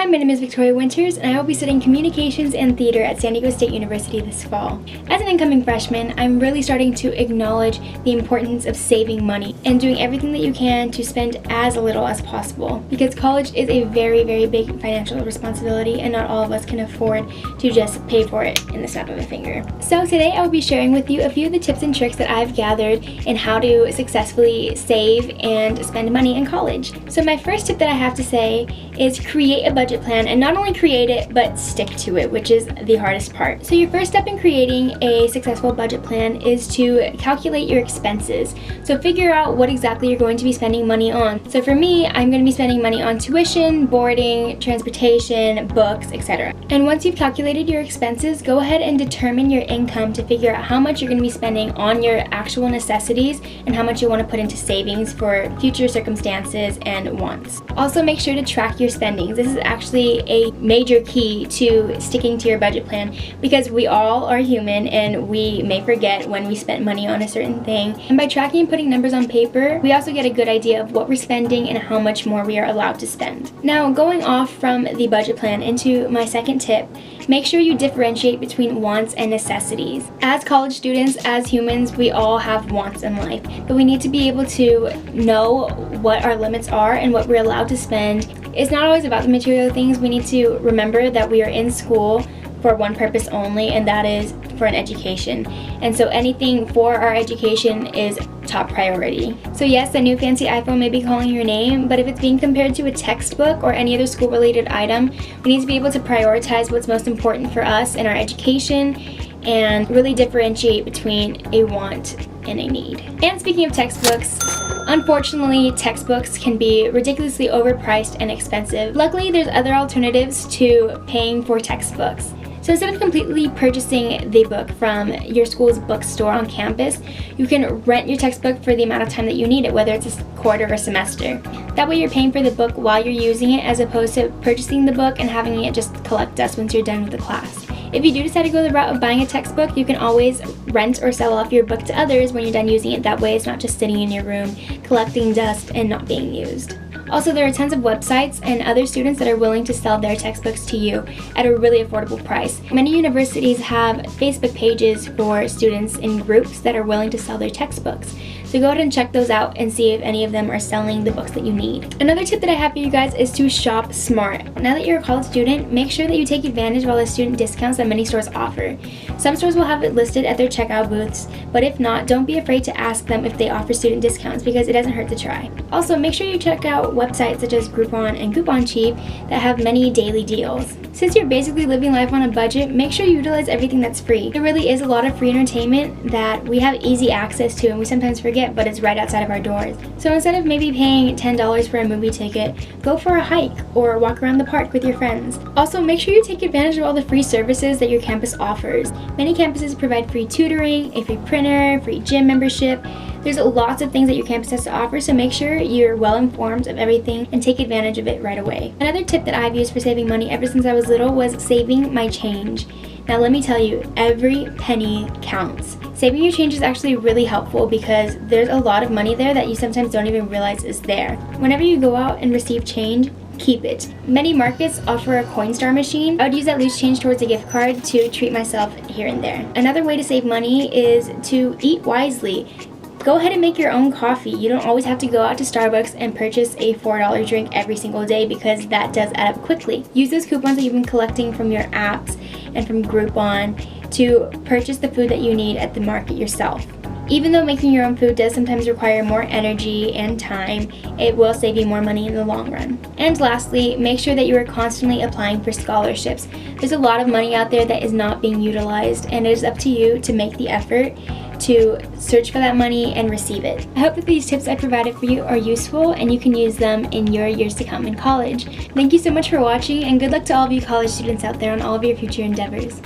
Hi, my name is Victoria Winters, and I will be studying Communications and Theater at San Diego State University this fall. As an incoming freshman, I'm really starting to acknowledge the importance of saving money and doing everything that you can to spend as little as possible, because college is a very, very big financial responsibility, and not all of us can afford to just pay for it in the snap of a finger. So today I will be sharing with you a few of the tips and tricks that I've gathered in how to successfully save and spend money in college. So my first tip that I have to say is create a budget plan, and not only create it but stick to it, which is the hardest part. So your first step in creating a successful budget plan is to calculate your expenses. So figure out what exactly you're going to be spending money on. So for me, I'm going to be spending money on tuition, boarding, transportation, books, etc. And once you've calculated your expenses, go ahead and determine your income to figure out how much you're going to be spending on your actual necessities and how much you want to put into savings for future circumstances and wants. Also, make sure to track your spendings. This is actually a major key to sticking to your budget plan, because we all are human and we may forget when we spent money on a certain thing. And by tracking and putting numbers on paper, we also get a good idea of what we're spending and how much more we are allowed to spend. Now, going off from the budget plan into my second tip, make sure you differentiate between wants and necessities. As college students, as humans, we all have wants in life, but we need to be able to know what our limits are and what we're allowed to spend. It's not always about the material things. We need to remember that we are in school for one purpose only, and that is for an education. And so anything for our education is top priority. So yes, the new fancy iPhone may be calling your name, but if it's being compared to a textbook or any other school-related item, we need to be able to prioritize what's most important for us in our education and really differentiate between a want and a need. And speaking of textbooks, unfortunately, textbooks can be ridiculously overpriced and expensive. Luckily, there's other alternatives to paying for textbooks. So instead of completely purchasing the book from your school's bookstore on campus, you can rent your textbook for the amount of time that you need it, whether it's a quarter or a semester. That way you're paying for the book while you're using it, as opposed to purchasing the book and having it just collect dust once you're done with the class. If you do decide to go the route of buying a textbook, you can always rent or sell off your book to others when you're done using it. That way it's not just sitting in your room collecting dust and not being used. Also, there are tons of websites and other students that are willing to sell their textbooks to you at a really affordable price. Many universities have Facebook pages for students in groups that are willing to sell their textbooks. So go ahead and check those out and see if any of them are selling the books that you need. Another tip that I have for you guys is to shop smart. Now that you're a college student, make sure that you take advantage of all the student discounts that many stores offer. Some stores will have it listed at their checkout booths, but if not, don't be afraid to ask them if they offer student discounts, because it doesn't hurt to try. Also, make sure you check out websites such as Groupon and Coupon Cheap that have many daily deals. Since you're basically living life on a budget, make sure you utilize everything that's free. There really is a lot of free entertainment that we have easy access to and we sometimes forget, but it's right outside of our doors. So instead of maybe paying $10 for a movie ticket, go for a hike or walk around the park with your friends. Also, make sure you take advantage of all the free services that your campus offers. Many campuses provide free tutoring, a free printer, free gym membership. There's lots of things that your campus has to offer, so make sure you're well informed of everything and take advantage of it right away. Another tip that I've used for saving money ever since I was little was saving my change. Now let me tell you, every penny counts. Saving your change is actually really helpful because there's a lot of money there that you sometimes don't even realize is there. Whenever you go out and receive change, keep it. Many markets offer a Coinstar machine. I would use that loose change towards a gift card to treat myself here and there. Another way to save money is to eat wisely. Go ahead and make your own coffee. You don't always have to go out to Starbucks and purchase a $4 drink every single day, because that does add up quickly. Use those coupons that you've been collecting from your apps and from Groupon to purchase the food that you need at the market yourself. Even though making your own food does sometimes require more energy and time, it will save you more money in the long run. And lastly, make sure that you are constantly applying for scholarships. There's a lot of money out there that is not being utilized, and it is up to you to make the effort to search for that money and receive it. I hope that these tips I provided for you are useful and you can use them in your years to come in college. Thank you so much for watching, and good luck to all of you college students out there on all of your future endeavors.